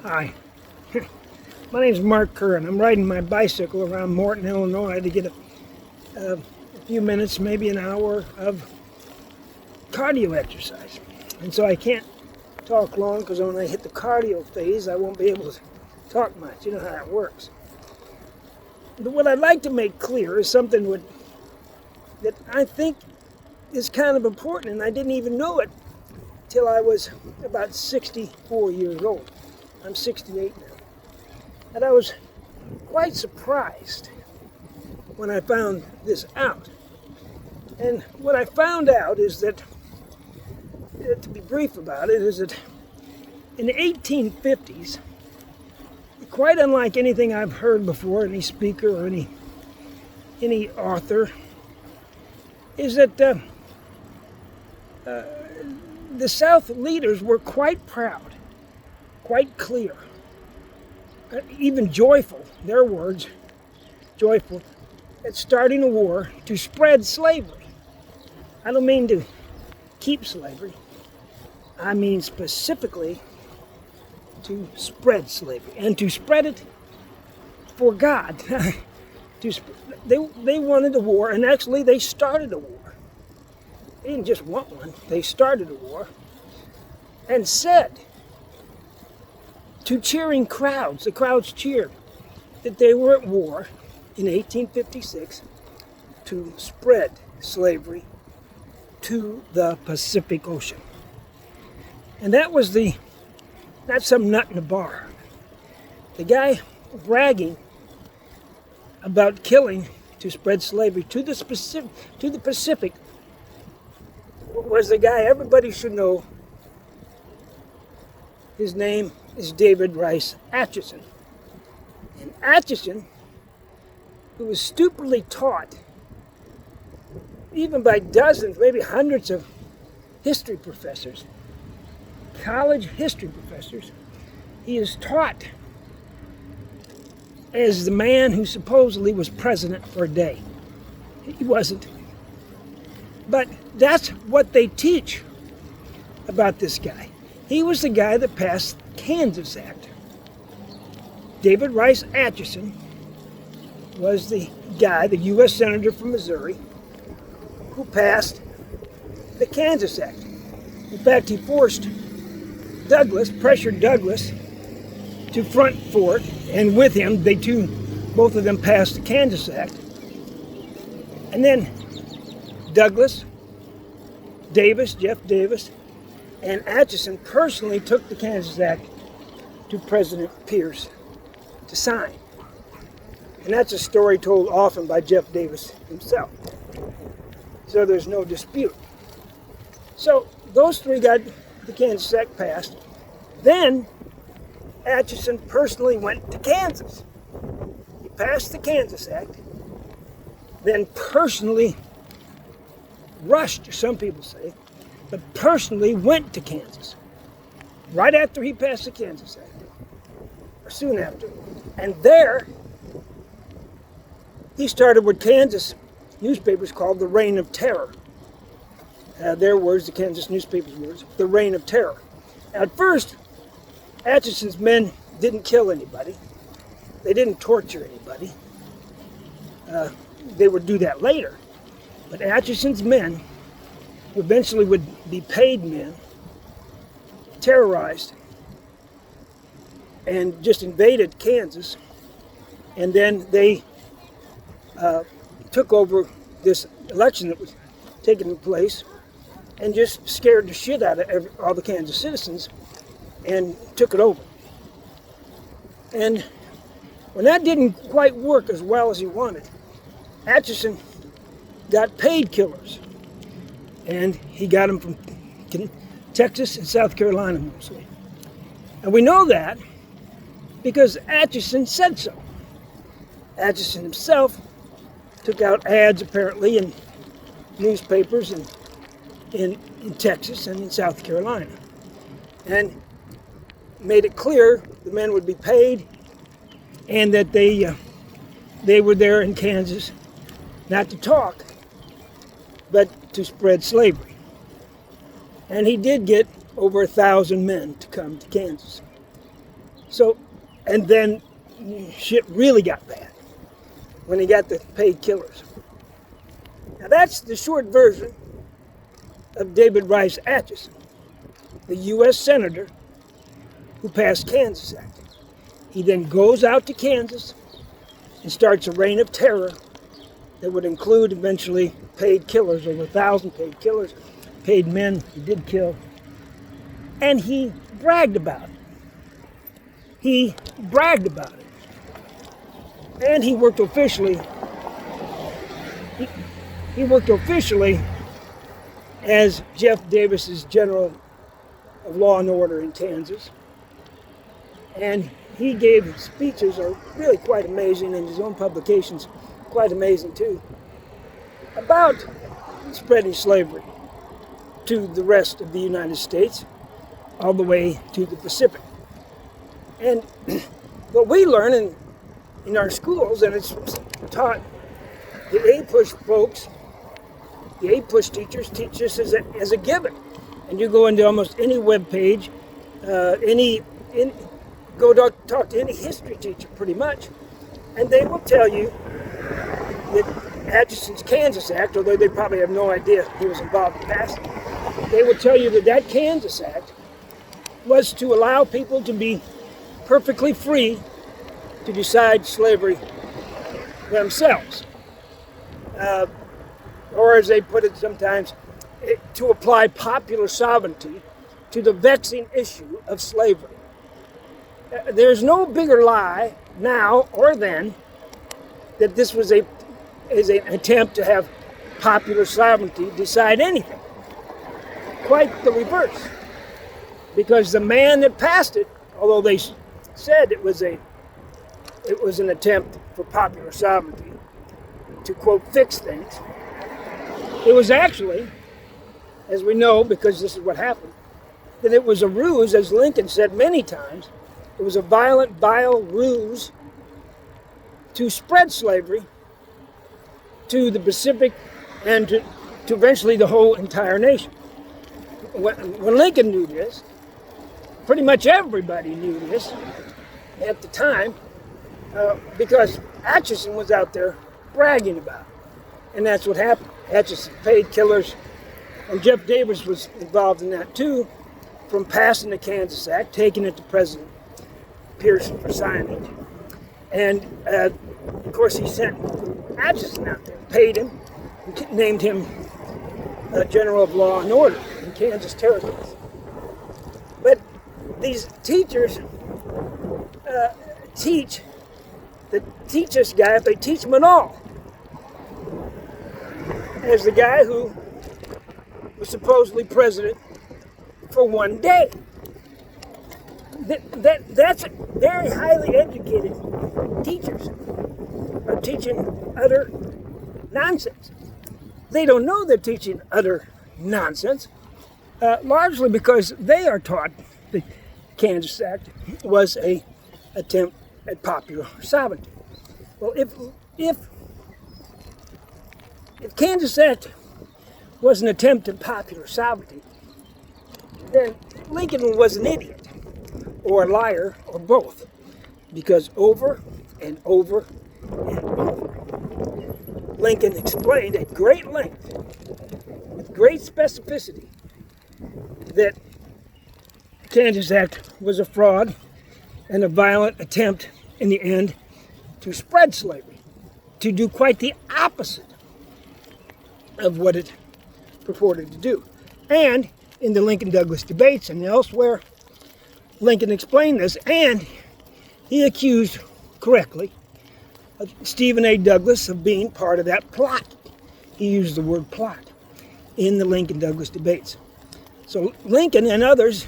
Hi, my name's Mark Curran. I'm riding my bicycle around Morton, Illinois to get a few minutes, maybe an hour of cardio exercise. And so I can't talk long because when I hit the cardio phase, I won't be able to talk much. You know how that works. But what I'd like to make clear is something that I think is kind of important, and I didn't even know it till I was about 64 years old. I'm 68 now. And I was quite surprised when I found this out. And what I found out is that, to be brief about it, is that in the 1850s, quite unlike anything I've heard before, any speaker or any author, is that the South leaders were quite proud, quite clear, even joyful, their words, joyful, at starting a war to spread slavery. I don't mean to keep slavery. I mean specifically to spread slavery, and to spread it for God. They wanted a war, and actually they started a war. They didn't just want one, they started a war, and said to cheering crowds, the crowds cheered, that they were at war in 1856 to spread slavery to the Pacific Ocean. And that was not some nut in a bar. The guy bragging about killing to spread slavery to the Pacific was the guy everybody should know. His name is David Rice Atchison. And Atchison, who was stupidly taught, even by dozens, maybe hundreds of history professors, college history professors, he is taught as the man who supposedly was president for a day. He wasn't. But that's what they teach about this guy. He was the guy that passed the Kansas Act. David Rice Atchison was the guy, the U.S. Senator from Missouri, who passed the Kansas Act. In fact, he pressured Douglas to front for it, and with him, both of them passed the Kansas Act. And then Douglas, Jeff Davis, and Atchison personally took the Kansas Act to President Pierce to sign. And that's a story told often by Jeff Davis himself. So there's no dispute. So those three got the Kansas Act passed. Then Atchison personally went to Kansas. He passed the Kansas Act, then personally rushed, some people say, but personally went to Kansas right after he passed the Kansas Act, or soon after. And there, he started what Kansas newspapers called the Reign of Terror. Their words, the Kansas newspapers' words, the Reign of Terror. At first, Atchison's men didn't kill anybody. They didn't torture anybody. They would do that later. But Atchison's men, who eventually would be paid men, terrorized and just invaded Kansas. And then they took over this election that was taking place and just scared the shit out of all the Kansas citizens and took it over. And when that didn't quite work as well as he wanted, Atchison got paid killers. And he got them from Texas and South Carolina mostly. And we know that because Atchison said so. Atchison himself took out ads apparently in newspapers in Texas and in South Carolina, and made it clear the men would be paid and that they were there in Kansas not to talk, but to spread slavery. And he did get over 1,000 men to come to Kansas. So, and then shit really got bad when they got the paid killers. Now that's the short version of David Rice Atchison, the U.S. Senator who passed Kansas Act. He then goes out to Kansas and starts a reign of terror that would include eventually paid killers, over 1,000 paid killers, paid men he did kill. And he bragged about it. He bragged about it. And he worked officially. He worked officially as Jeff Davis's General of Law and Order in Kansas. And he gave speeches that are really quite amazing, and his own publications quite amazing too, about spreading slavery to the rest of the United States, all the way to the Pacific. And what we learn in our schools, and it's taught, the A-push folks, the A-push teachers teach this as a given. And you go into almost any web page, go talk to any history teacher pretty much, and they will tell you that Atchison's Kansas Act, although they probably have no idea he was involved in passing, they will tell you that that Kansas Act was to allow people to be perfectly free to decide slavery themselves. Or as they put it sometimes, to apply popular sovereignty to the vexing issue of slavery. There's no bigger lie now or then that this was an attempt to have popular sovereignty decide anything. Quite the reverse. Because the man that passed it, although they said it was an attempt for popular sovereignty to, quote, fix things, it was actually, as we know, because this is what happened, that it was a ruse, as Lincoln said many times. It was a violent, vile ruse to spread slavery to the Pacific and to eventually the whole entire nation. When Lincoln knew this, pretty much everybody knew this at the time, because Atchison was out there bragging about it. And that's what happened. Atchison paid killers, and Jeff Davis was involved in that too, from passing the Kansas Act, taking it to President Pierce for signing. And of course he sent Atchison out there, paid him, and named him General of Law and Order in Kansas territories. But these teachers teach this guy, if they teach him at all, as the guy who was supposedly president for one day. That's very highly educated teachers are teaching utter nonsense. They don't know they're teaching utter nonsense, largely because they are taught the Kansas Act was an attempt at popular sovereignty. Well, if Kansas Act was an attempt at popular sovereignty, then Lincoln was an idiot, or a liar, or both, because over and over and over, Lincoln explained at great length, with great specificity, that the Kansas Act was a fraud and a violent attempt in the end to spread slavery, to do quite the opposite of what it purported to do. And in the Lincoln-Douglas debates and elsewhere, Lincoln explained this, and he accused, correctly, Stephen A. Douglas of being part of that plot. He used the word plot in the Lincoln-Douglas debates. So Lincoln and others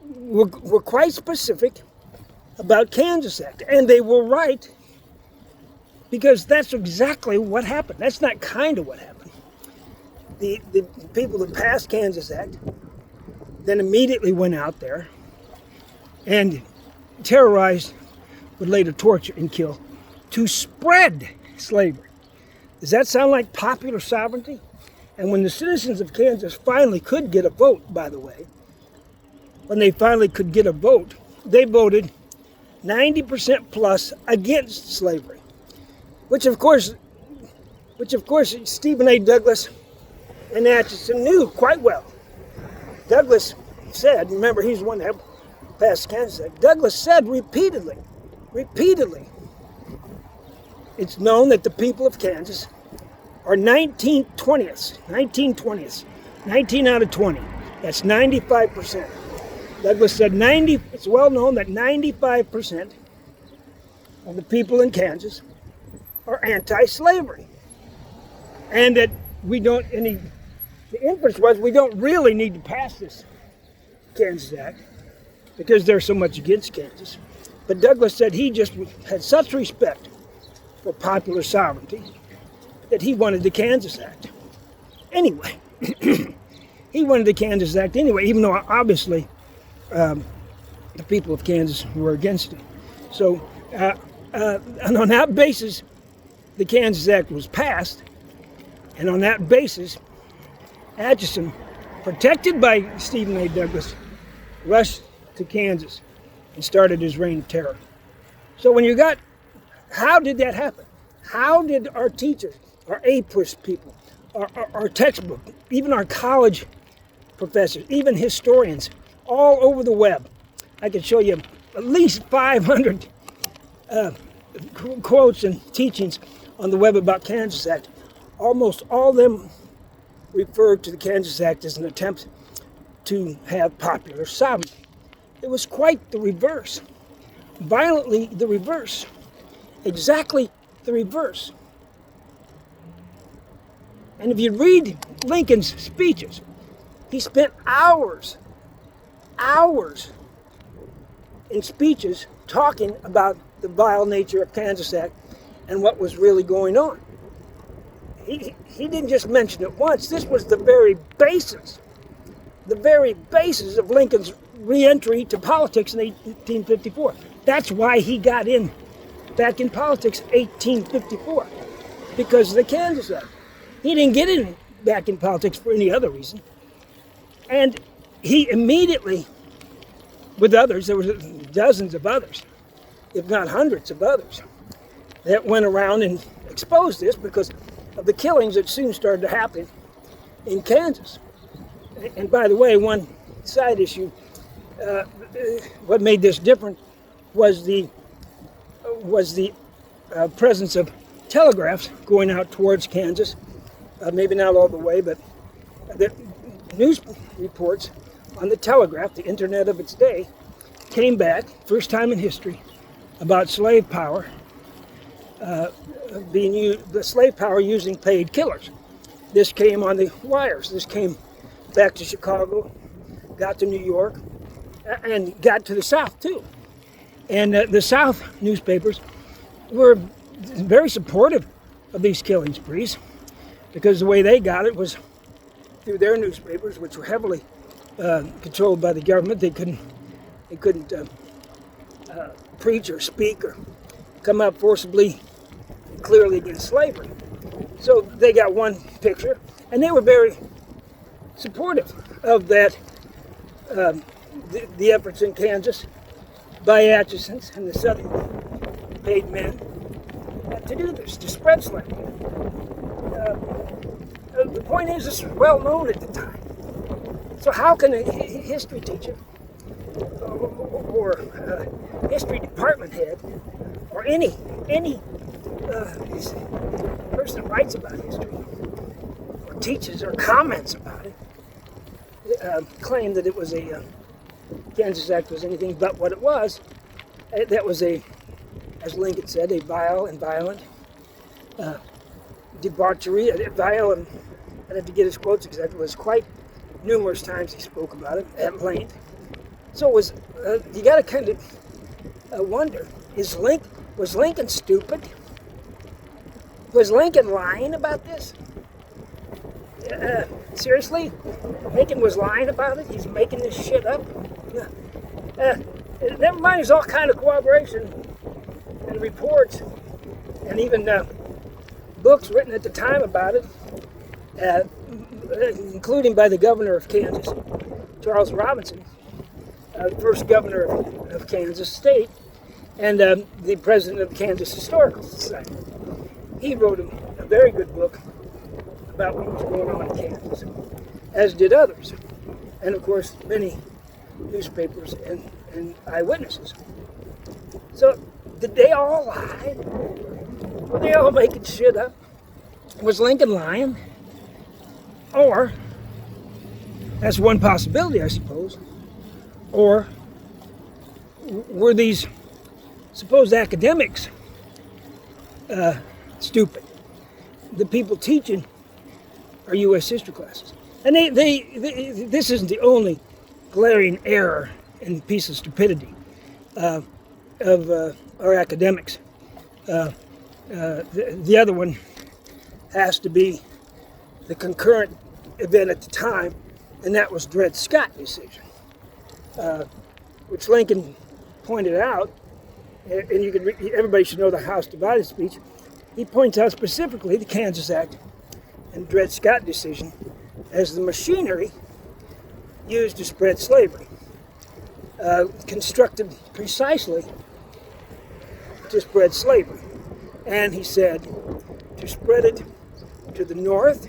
were quite specific about Kansas Act, and they were right, because that's exactly what happened. That's not kind of what happened. The people that passed Kansas Act then immediately went out there and terrorized, would later torture and kill, to spread slavery. Does that sound like popular sovereignty? And when the citizens of Kansas finally could get a vote, by the way, when they finally could get a vote, they voted 90% plus against slavery, which of course Stephen A. Douglas and Atchison knew quite well. Douglas said, remember he's the one that passed the Kansas Act, Douglas said repeatedly, it's known that the people of Kansas are 19 out of 20. That's 95%. Douglas said it's well known that 95% of the people in Kansas are anti-slavery. And that the inference was we don't really need to pass this Kansas Act because there's so much against Kansas. But Douglas said he just had such respect for popular sovereignty that he wanted the Kansas Act. Anyway, he wanted the Kansas Act anyway, even though obviously the people of Kansas were against it. So, and on that basis, the Kansas Act was passed, and on that basis, Atchison, protected by Stephen A. Douglas, rushed to Kansas and started his reign of terror. So how did that happen? How did our teachers, our APUS people, our textbook, even our college professors, even historians, all over the web, I could show you at least 500 quotes and teachings on the web about Kansas Act. Almost all of them referred to the Kansas Act as an attempt to have popular sovereignty. It was quite the reverse. Violently the reverse. Exactly the reverse. And if you read Lincoln's speeches, he spent hours in speeches talking about the vile nature of Kansas Act and what was really going on. He didn't just mention it once. This was the very basis of Lincoln's re-entry to politics in 1854. That's why he got back in politics 1854, because of the Kansas Act. He didn't get back in politics for any other reason. And he immediately, with others, there were dozens of others, if not hundreds of others, that went around and exposed this because of the killings that soon started to happen in Kansas. And by the way, one side issue, what made this different was the presence of telegraphs going out towards Kansas. Maybe not all the way, but the news reports on the telegraph, the internet of its day, came back, first time in history, about slave power being used, the slave power using paid killers. This came on the wires. This came back to Chicago, got to New York, and got to the South too. And the South newspapers were very supportive of these killing sprees, because the way they got it was through their newspapers, which were heavily controlled by the government. They couldn't preach or speak or come out forcibly, clearly against slavery. So they got one picture, and they were very supportive of that, the efforts in Kansas by Atchison's and the Southern paid men to do this, to spread slavery. The point is, this was well known at the time. So how can a history teacher or history department head or any person that writes about history or teaches or comments about it claim that it was Kansas Act was anything but what it was? That was as Lincoln said, a vile and violent debauchery, vile, and I'd have to get his quotes exactly. It was quite numerous times he spoke about it at length. So it was you got to kind of wonder: was Lincoln stupid? Was Lincoln lying about this? Seriously, Lincoln was lying about it. He's making this shit up. Never mind, there's all kind of corroboration and reports, and even books written at the time about it, including by the governor of Kansas, Charles Robinson, first governor of Kansas State, and the president of Kansas Historical Society. He wrote a very good book about what was going on in Kansas, as did others, and of course many newspapers and eyewitnesses. So did they all lie? Were they all making shit up? Was Lincoln lying? Or, that's one possibility, I suppose, or were these supposed academics stupid? The people teaching our U.S. history classes. And this isn't the only glaring error and piece of stupidity of our academics. The other one has to be the concurrent event at the time, and that was Dred Scott decision, which Lincoln pointed out, and you can everybody should know the House Divided speech. He points out specifically the Kansas Act and Dred Scott decision as the machinery used to spread slavery, constructed precisely to spread slavery. And he said to spread it to the north,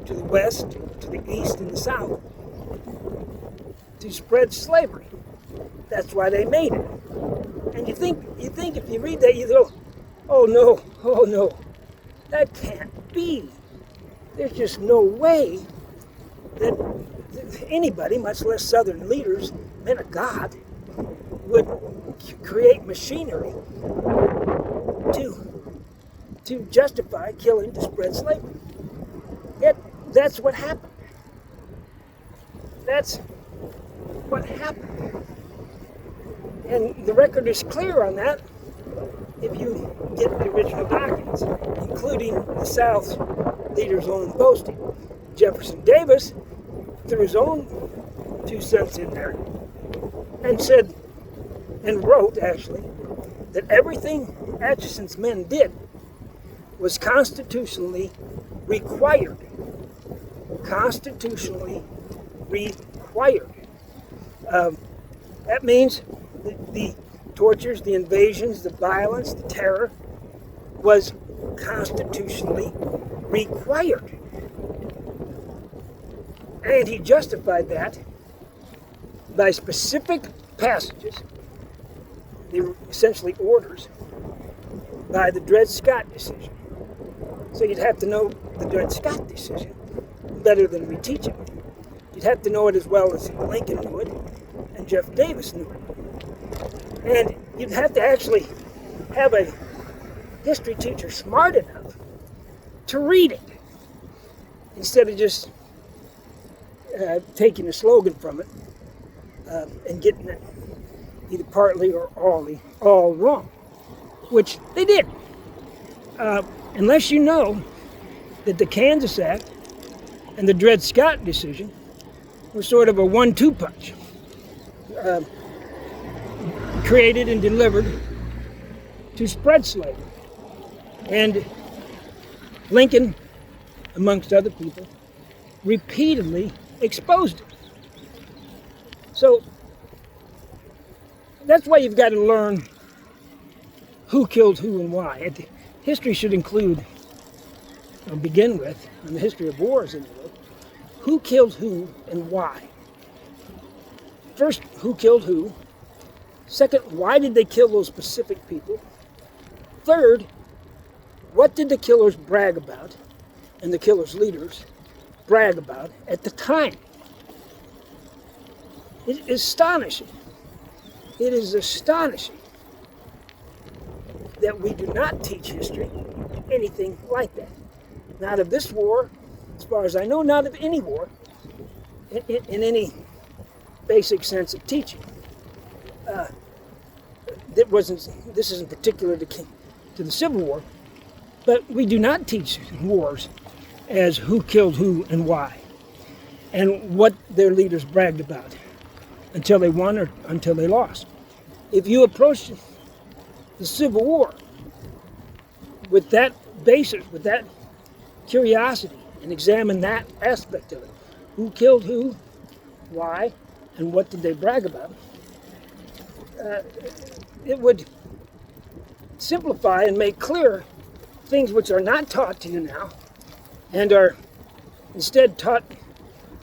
to the west, to the east, and the south, to spread slavery. That's why they made it. And you think if you read that, you go, oh no, that can't be. There's just no way that anybody, much less Southern leaders, men of God, would create machinery to justify killing to spread slavery. Yet that's what happened. That's what happened. And the record is clear on that if you get the original documents, including the South's leader's own boasting. Jefferson Davis threw his own 2 cents in there and said, and wrote actually, that everything Atchison's men did was constitutionally required. Constitutionally required. That means the tortures, the invasions, the violence, the terror was constitutionally required. And he justified that by specific passages, they were essentially orders, by the Dred Scott decision. So you'd have to know the Dred Scott decision better than we teach it. You'd have to know it as well as Lincoln knew it and Jeff Davis knew it. And you'd have to actually have a history teacher smart enough to read it instead of just taking a slogan from it and getting it either partly or all wrong, which they did. Unless you know that the Kansas Act and the Dred Scott decision were sort of a 1-2 punch, created and delivered to spread slavery. And Lincoln, amongst other people, repeatedly exposed it. So that's why you've got to learn who killed who and why. History should include, or begin with, in the history of wars anyway, who killed who and why. First, who killed who. Second, why did they kill those specific people? Third, what did the killers brag about, and the killers' leaders brag about at the time? It is astonishing. It is astonishing that we do not teach history anything like that. Not of this war, as far as I know, not of any war, in any basic sense of teaching. This isn't particular to the Civil War, but we do not teach wars as who killed who and why, and what their leaders bragged about until they won or until they lost. If you approach the Civil War with that basis, with that curiosity, and examine that aspect of it, who killed who, why, And what did they brag about? It would simplify and make clear things which are not taught to you now and are instead taught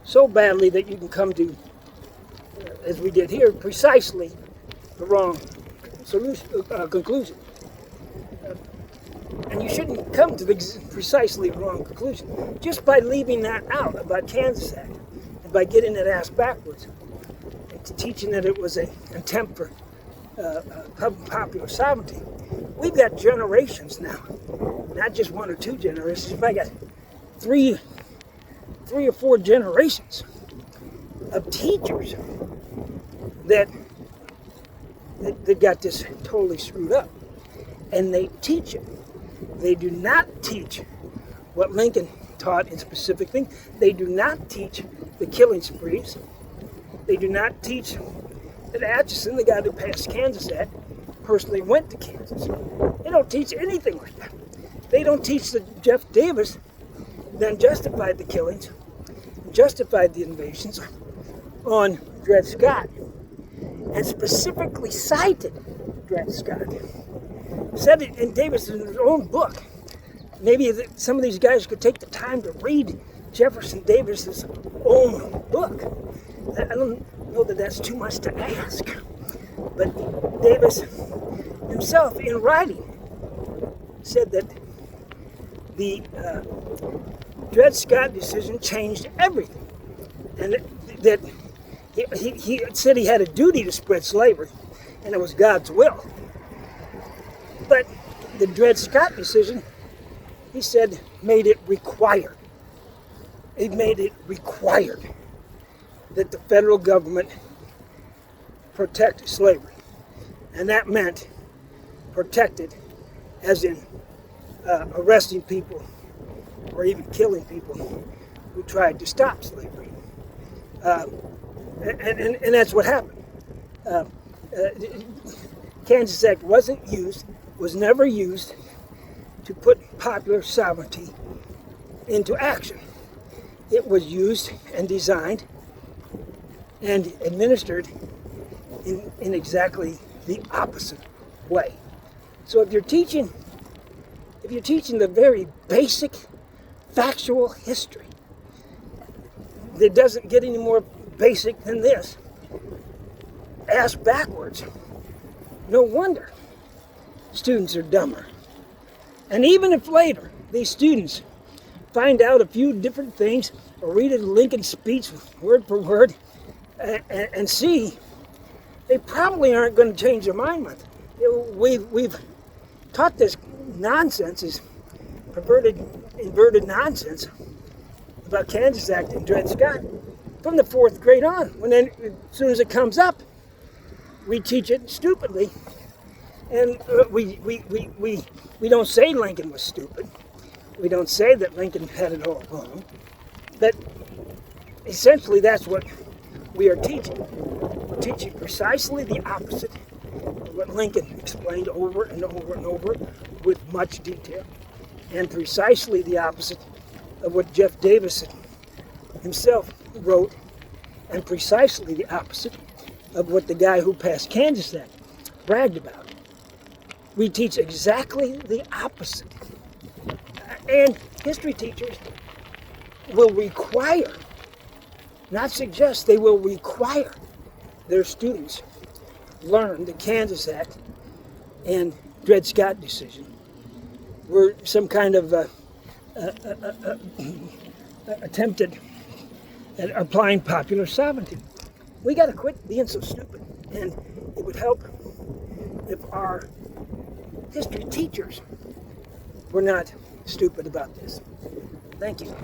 so badly that you can come to, as we did here, precisely the wrong conclusion. And you shouldn't come to the precisely wrong conclusion just by leaving that out about Kansas Act and by getting it ass backwards and teaching that it was an attempt for popular sovereignty. We've got generations now, not just one or two generations. We've got three or four generations of teachers that got this totally screwed up, and they teach it. They do not teach what Lincoln taught in specific things. They do not teach the killing sprees. They do not teach that Atchison, the guy who passed Kansas Act, personally went to Kansas. They don't teach anything like that. They don't teach that Jeff Davis then justified the killings, justified the invasions on Dred Scott, and specifically cited Dred Scott. Said it in Davis's own book. Maybe some of these guys could take the time to read Jefferson Davis's own book. I don't know that that's too much to ask, but Davis himself, in writing, said that the Dred Scott decision changed everything, and that he said he had a duty to spread slavery, and it was God's will. But the Dred Scott decision, he said, made it required. It made it required that the federal government protect slavery. And that meant protected as in arresting people or even killing people who tried to stop slavery. And that's what happened. Kansas Act was never used to put popular sovereignty into action. It was used and designed and administered in exactly the opposite way. So if you're teaching the very basic factual history that doesn't get any more basic than this, ass backwards, no wonder students are dumber. And even if later these students find out a few different things or read a Lincoln speech word for word and see, they probably aren't going to change their mind with it. We've taught this nonsense, this inverted nonsense about Kansas Act and Dred Scott from the 4th grade on. When then, as soon as it comes up, we teach it stupidly, and we don't say Lincoln was stupid. We don't say that Lincoln had it all wrong. But essentially, that's what we are teaching. We're teaching precisely the opposite of what Lincoln explained over and over and over with much detail, and precisely the opposite of what Jeff Davis himself wrote, and precisely the opposite of what the guy who passed Kansas Act bragged about. We teach exactly the opposite. And history teachers will require, not suggest, they will require their students learn the Kansas Act and Dred Scott decision were some kind of attempted at applying popular sovereignty. We got to quit being so stupid, and it would help if our history teachers were not stupid about this. Thank you.